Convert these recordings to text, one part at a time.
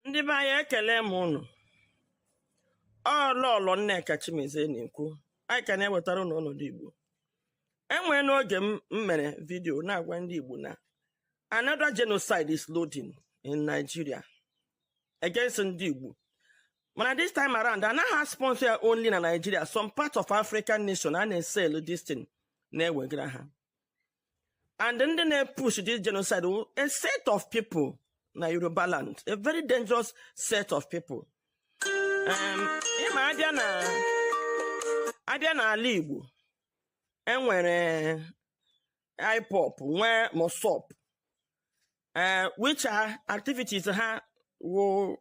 Ndị be anyị ekele m unu. Lolo Nneka Chimeze na-ekwu. Anyị ka na-ewetara unu ọnọdụ Igbo. Enwere n'oge m mere vidio na-agwa ndị Igbo na another genocide is loading in Nigeria against ndị Igbo. Mana this time around, anaghị sponsor only na Nigeria. Some part of African nation na-sell this thing na-ewegara ha. And then they push this genocide, a set of people na Yoruba land, a very dangerous set of people. Ima abịa na ala Igbo, enwere hip-hop, nwee mosop, which are activities ha wo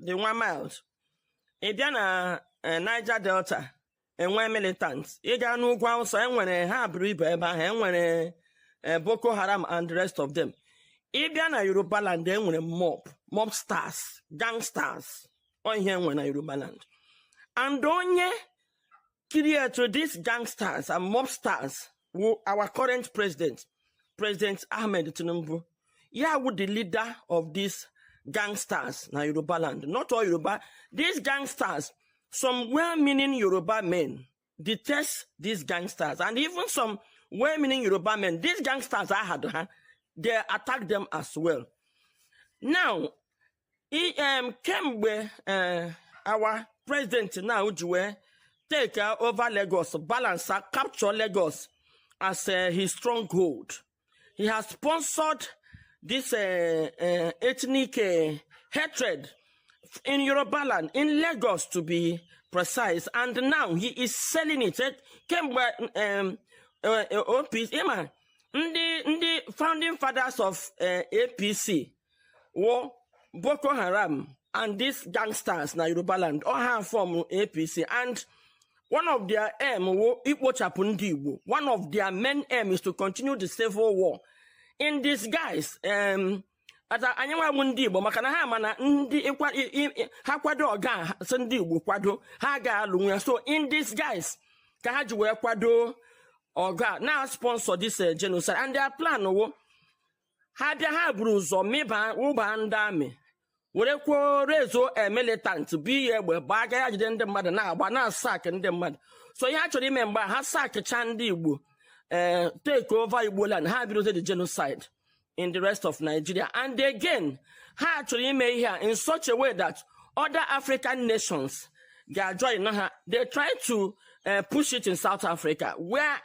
the 1 mile. Ịbịa na Niger Delta, enwe militants. Ịga n'ugwu Hausa, enwere ha buru ibu ebe ahụ, enwere Boko Haram and the rest of them. Ịbịa na Yoruba land, enwere mobsters, gangsters. Ihe enwere na Yoruba land. And onye create these gangsters and mobsters, our current president, President Ahmed Tinubu, the leader of these gangsters na Yoruba land. Not all Yoruba. These gangsters, some well-meaning Yoruba men detest these gangsters. And even some well-meaning Yoruba men, these gangsters they attack them as well. Now, came where our president now take over Lagos, balance, capture Lagos as his stronghold. He has sponsored this ethnic hatred in Yoruba land, in Lagos to be precise, and now he is selling it. Came where the founding fathers of APC were Boko Haram and these gangsters na Yoruba land all have formed APC, and one of their aim, one of their main aim is to continue the civil war in disguise. Anyanwa ndị Igbo maka na ha mana ndị ha kwado oga ndị Igbo kwado ha ga-alụ nwe, so in disguise ka ha ji wee kwado oga na sponsor this genocide. And their plan ha bịa ha buru ụzọ mịba ụba ndị amị were kwuo rezo militant bi egbe gbaga ya jide ndị mmadụ na-agba na sak ndị mmadụ. So ihe ha chọrọ ime mgbe ha sakcha ndị Igbo take over Igbo land, ha bidoze the genocide in the rest of Nigeria. And again, ha chọrọ ime ihe in such a way that other African nations get join ha. They try to push it in South Africa, where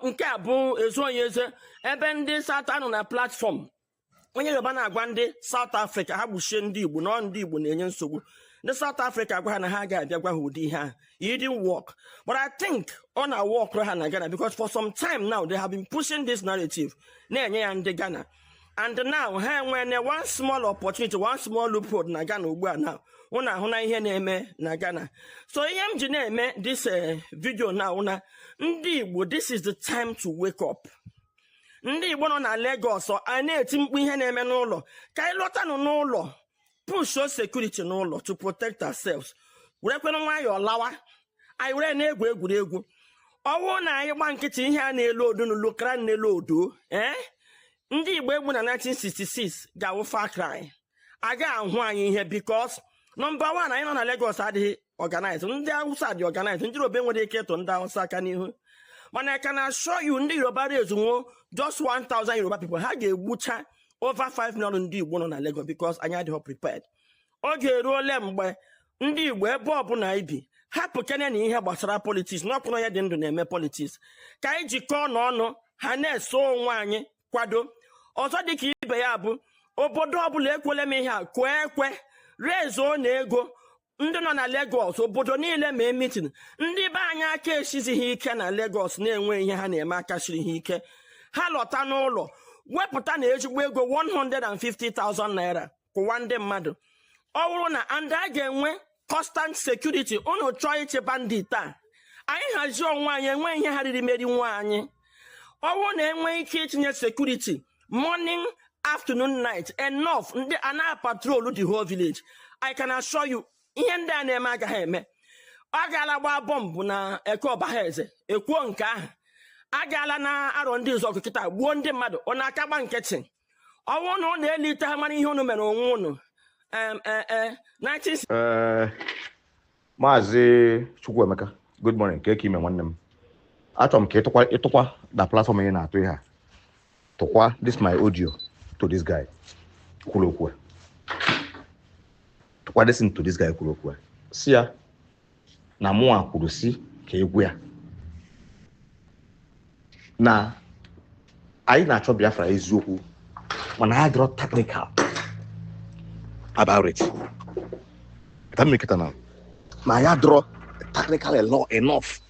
nke a bụ ezuonyeze ebe ndị South anọ na platform. Onye Yoruba na-agwa ndị South Africa ha gbuchie ndị Igbo na ndị Igbo na-enye nsogbu. The South Africa gwa ha na ha ga-abịa gwa ha ụdị ihe a. It didn't work. But I think on our work ha na Ghana, because for some time now they have been pushing this narrative na-enye ya ndị Ghana. And now ha nwere one small opportunity, one small loophole na Ghana ugbu a now. Una ahụ na ihe na-eme na Ghana. So ihe m ji na-eme this video now na ndị Igbo, this is the time to wake up. Ndị Igbo nọ na Lagos a na-eti mkpu ihe na-eme n'ụlọ ka anyị lọtanụ n'ụlọ, push security n'ụlọ to protect ourselves. Were kwenu nwayọọ lawa, anyị were na-egwu egwuregwu. Ọwụ na anyị gba nkịtị ihe a na-elo odo n'ụlọ kara na-elo odo ndị Igbo egbu na 1966 ga-awụ far cry. Aga ahụ anyị ihe because number one, anyị nọ na Lagos adịghị organized. Ndị Hausa dị organized, ndị Yoruba nwere ike ịtụ ndị Hausa aka n'ihu. But I can assure you, ndị Yoruba raise just 1,000 Yoruba people. Ha ga-egbucha over 5 million ndị Igbo nọ na Lagos because anyị adịghị prepared. Oge eruole mgbe ndị Igbo ebe ọbụla ibi hapụ kene na ihe gbasara politics, n'ọkwụna ya dị ndụ na-eme politics. Ka anyị jikọọ n'ọnụ ha na-eso onwe anyị kwado. Ọzọ dịka ibe ya bụ obodo ọbụla ekwele m ihe a kwee ekwe rezo na ego. Ndị nọ na Lagos, obodo niile mee meeting. Ndị be anyị aka esizighị ike na Lagos na-enwe ihe ha na-eme aka siri ha ike. Ha lọta n'ụlọ wepụta na ezigbo ego 150,000 naira kwụwa ndị mmadụ. Ọ bụrụ na and a ga-enwe constant security, unu chọọ iche bandit a, anyị hazie onwe anyị enwe ihe ha riri meri nwa anyị. Ọ bụrụ na enwe ike itinye security morning, afternoon, night enough, ndị ana patrol the whole village, I can assure you ihe ndị a na-eme agaghị eme. Ọ gaala gba bọmbụ na Eke Ọbahaeze, ekwuo nke ahụ. A gaala na arọ ndị Ụzọkụ kịta gbuo ndị mmadụ, ọ na-aka gba nkịtị. Ọnwụ na ọ na-elite ha mara ihe unu mere onwe unu. 19. Maazị Chukwuemeka, good morning. Keke ime nwanne m. Achọrọ m ka ịtụkwa the platform ị na-atụ ihe a. Tụkwa this my audio to this guy. Kwuru okwu. Tụkwa listen to this guy kwuru okwu. Si ya na mụnwa kwuru si ka egwu ya. Na anyị na-achọ Biafra eziokwu mana ha dịrọ technical about it. Ka m mekịta na I draw technical enough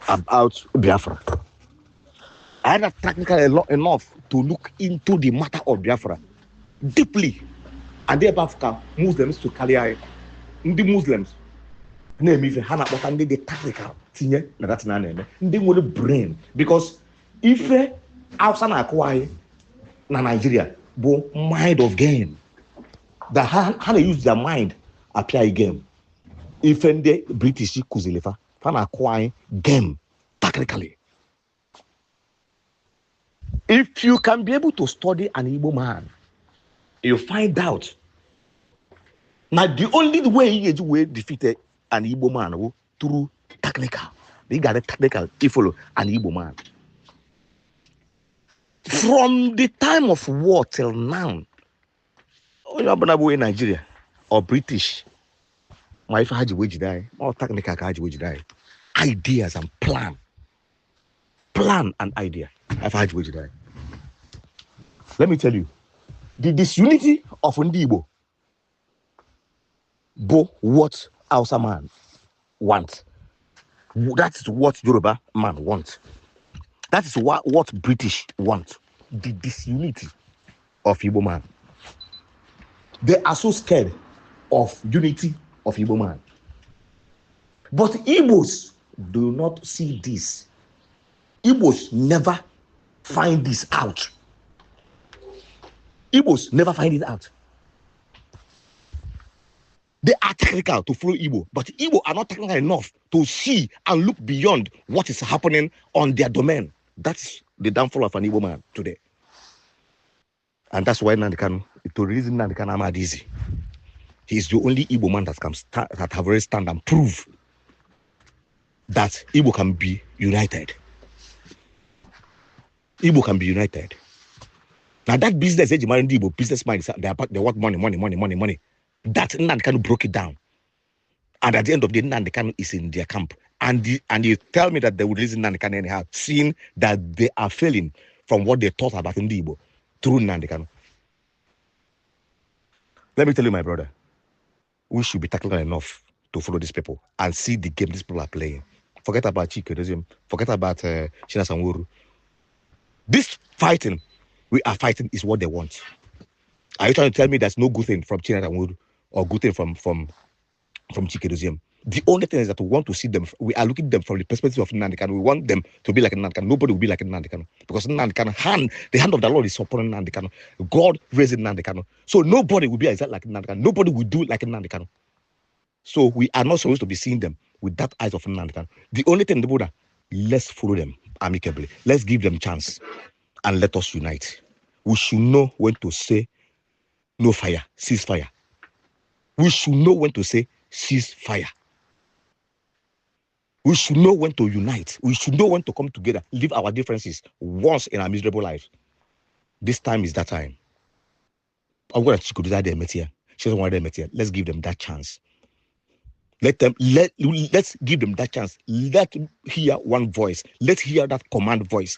about Biafra. I had technical enough to look into the matter of Biafra deeply. And the Africa Muslims to carry the Muslims name even Hana but and the technical tinye na that's na name. They want brain because if outside na Nigeria bo mind of game. That how they use their mind apply game. If the British kuzilefa, fan acquire game technically. If you can be able to study an Igbo man, you find out. Now the only way you will defeat an Igbo man through technical. They got a technical if follow an Igbo man. From the time of war till now, in Nigeria or British. My if I had wage die, or technical wage die. Ideas and plan and idea. If I had wage die. Let me tell you, the disunity of Ndibo, what Hausa man wants. That is what Yoruba man wants. That is what British want. The disunity of Igbo man. They are so scared of unity of Igbo man. But Igbos do not see this. Igbos never find this out. Igbos never find it out. They are technical to follow Igbo, but Igbo are not technical enough to see and look beyond what is happening on their domain. That's the downfall of an Igbo man today. And that's why Nandekano, to reason Nandekano Ahmad easy. He's the only Igbo man that can that have already stand and prove that Igbo can be united. Igbo can be united. Now that business, Igbo business mind, they want money. That Nandekano broke it down. And at the end of the day, Nandekano is in their camp. And you tell me that they would listen Nandekano anyhow, seeing that they are failing from what they thought about Igbo through Nandekano. Let me tell you, my brother, we should be technical enough to follow these people and see the game these people are playing. Forget about Chikedozium. Forget about China Sanwuru. This fighting we are fighting is what they want. Are you trying to tell me there's no good thing from China Sanwuru or good thing from Chikedozium? The only thing is that we want to see them. We are looking at them from the perspective of Nandekano. We want them to be like Nandekano. Nobody will be like Nandekano because Nandekano the hand of the Lord is upon Nandekano. God raised Nandekano, so nobody will be exactly like Nandekano. Nobody will do like Nandekano. So we are not supposed to be seeing them with that eyes of Nandekano. The only thing, the Buddha, let's follow them amicably. Let's give them chance and let us unite. We should know when to say no fire, ceasefire. We should know when to say ceasefire. We should know when to unite. We should know when to come together, leave our differences once in our miserable life. This time is that time. I'm going to decide their metia. She doesn't want their metia. Let's give them that chance. Let's give them that chance. Let hear one voice. Let's hear that command voice.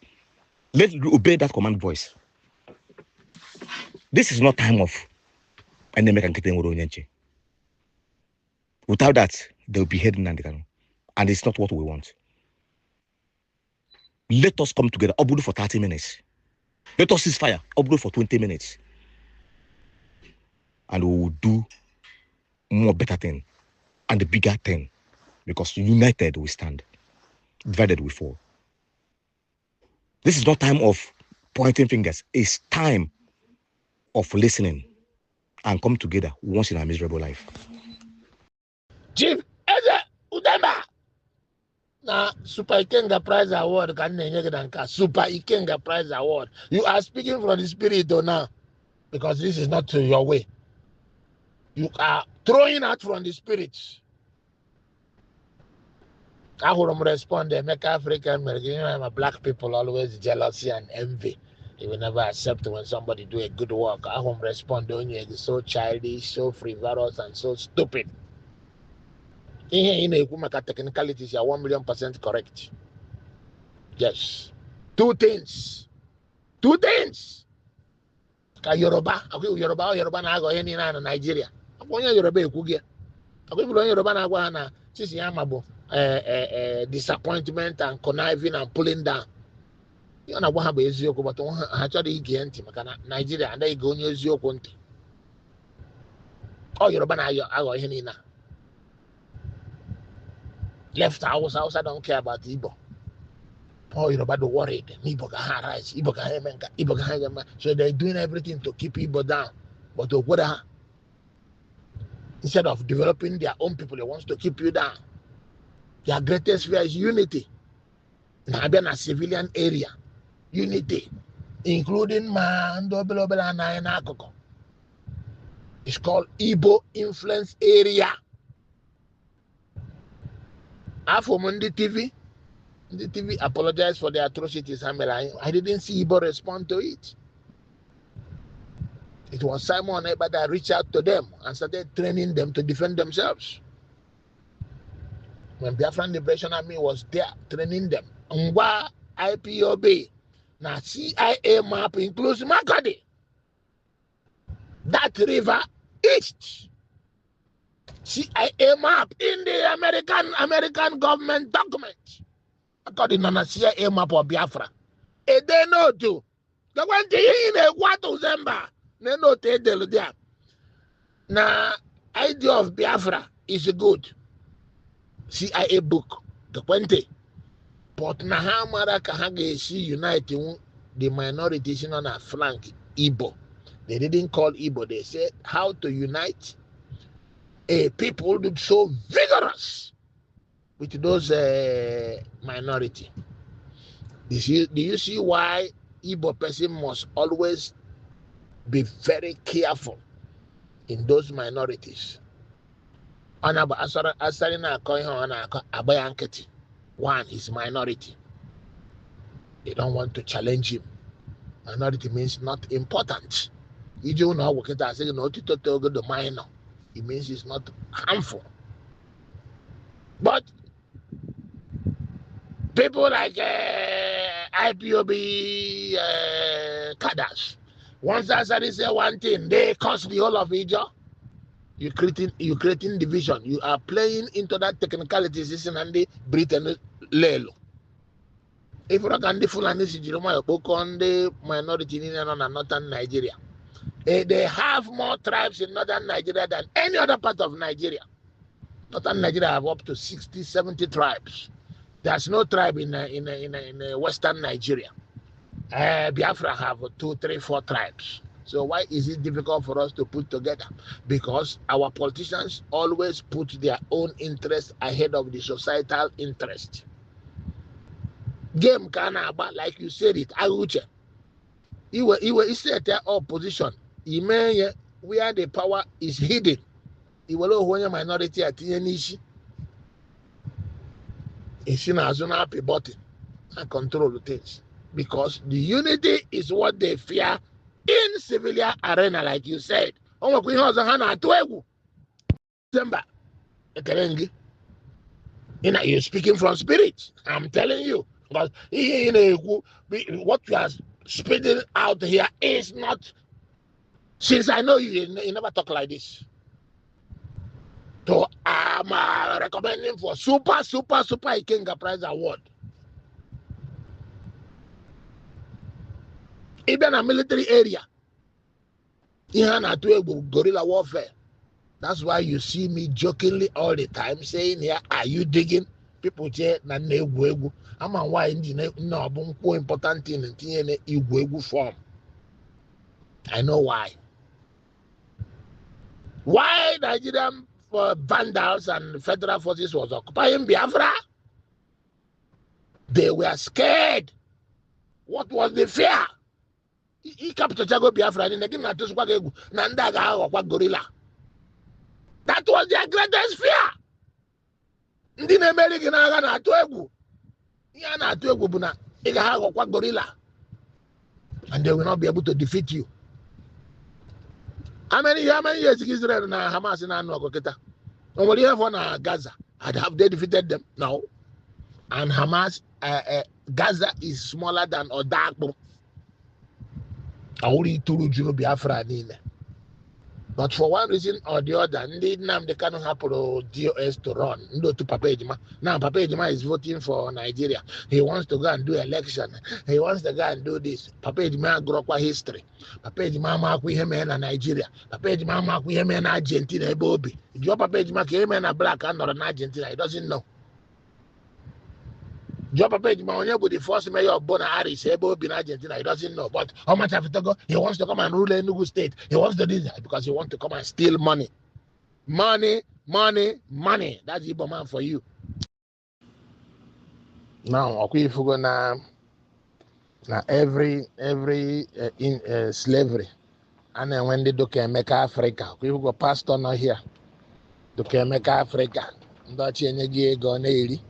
Let's obey that command voice. This is not time of without that, they'll be heading Nandekano. And it's not what we want. Let us come together, Obudu for 30 minutes. Let us cease fire, Obudu for 20 minutes. And we will do more better thing and the bigger thing. Because united we stand, divided we fall. This is not time of pointing fingers. It's time of listening and come together once in our miserable life. Chief Eze Udemba. Now, Super Ikenga Prize Award, Super Ikenga Prize Award. You are speaking from the spirit though now, because this is not your way. You are throwing out from the spirits. I will respond, make African American, black people always jealousy and envy. They will never accept when somebody do a good work. I will respond, you're so childish, so frivolous, and so stupid. In a technicalities, you are 1,000,000% correct. Yes. Two things. Yoruba na go any na Nigeria. Akwonye Yoruba ekugie. Akwonye Yoruba na agwa na sisi ya mabo disappointment and conniving and pulling down. You na agwa ha bụ eziokwu but ha chọrọ ige ntị maka na Nigeria anaghị ga onye eziokwu ntị. Yoruba na agọ ihe niile. Left Hausa don't care about Igbo. Yoruba do worried. Igbo can rise. Igbo can so they're doing everything to keep Igbo down. But instead of developing their own people, they want to keep you down. Their greatest fear is unity. Now in a civilian area, unity, including it's called Igbo influence area. Afomundi TV. The TV apologized for the atrocities. I didn't see Igbo respond to it. It was Simon Eba that reached out to them and started training them to defend themselves. When Biafran Liberation Army was there training them, Ngwa IPOB, now CIA map includes Makadi. That river east. CIA map in the American government document. According to the CIA map of Biafra. And they know too. The one thing in a Watu Zemba, they know they do there. Now, idea of Biafra is good. CIA book, the 20. But Nahamara Kahage see uniting the minorities on a flank, Igbo. They didn't call Igbo, they said how to unite a people that so vigorous with those minority. Do you see why Igbo person must always be very careful in those minorities? One is minority. They don't want to challenge him. Minority means not important. You don't know what I say, no, the minor. It means it's not harmful. But people like IPOB cadres, once I say one thing, they cause the whole of Egypt. You're creating division. You are playing into that technicalities and the Britain Lolo. If you can the Fulani book on the minority in northern Nigeria. They have more tribes in northern Nigeria than any other part of Nigeria. Northern Nigeria have up to 60, 70 tribes. There's no tribe in western Nigeria. Biafra have 2, 3, 4 tribes. So why is it difficult for us to put together? Because our politicians always put their own interest ahead of the societal interest. Game Kanaba, like you said it, Aguche. He said their opposition. Where the power is hidden. He will know when a minority at Yenishi. It's in a happy button and control the things. Because the unity is what they fear in civilian arena, like you said. You're speaking from spirit. I'm telling you. Because what you are spitting out here is not. Since I know you never talk like this. So I'm recommending for super Ikenga Prize Award. Even a military area. Guerrilla warfare. That's why you see me jokingly all the time saying here, are you digging? People say, I'm on why no important thing in form. I know why. Why Nigerian vandals and federal forces was occupying Biafra? They were scared. What was the fear? He captured Chago Biafra and again Gorilla. That was their greatest fear. Ndị na-emeri gị n'agha na-atụ egwu. Ihe a na-atụ egwu bụ na ị ga-aghọkwa gorilla. And they will not be able to defeat you. How many years Israel na Hamas na anụ ọgụ kịta? Nobody ever na Gaza. Have they defeated them? No. And Hamas, Gaza is smaller than Odakbo. But for one reason or the other, they cannot have DOS to run. Now Papa Ejima is voting for Nigeria. He wants to go and do election. He wants to go and do this. Papa Ejima grow qua history. Papa Ejima mark with him in Nigeria. Papa Ejima mark with him in Argentina. Bobby. Joe Papa Ejima came in a black and or an Argentina. He doesn't know. Joe Papa Ejima only the first mayor of Bona Harris, in Argentina. He doesn't know. But how much have to go? He wants to come and rule Enugu State. He wants to do that because he wants to come and steal money. Money. That's Igbo man for you. Now, if we go now every in slavery, and then when they do can make Africa, we go pastor now here. Do can make Africa. Don't you go nearly.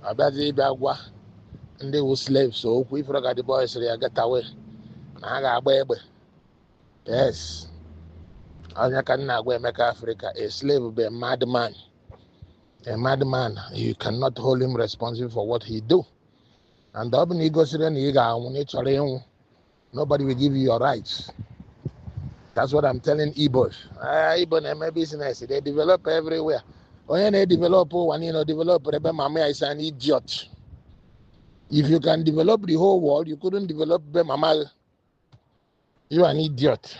Abazi Bagwa, and they were slaves, so we forgot the boys get away. I got baby. Yes. I can not go make Africa. A slave will be a madman. A madman, you cannot hold him responsible for what he do. And the open ego nobody will give you your rights. That's what I'm telling Igbos. Igbo my business. They develop everywhere. When they develop Mama is an idiot. If you can develop the whole world, you couldn't develop Mama. You're an idiot.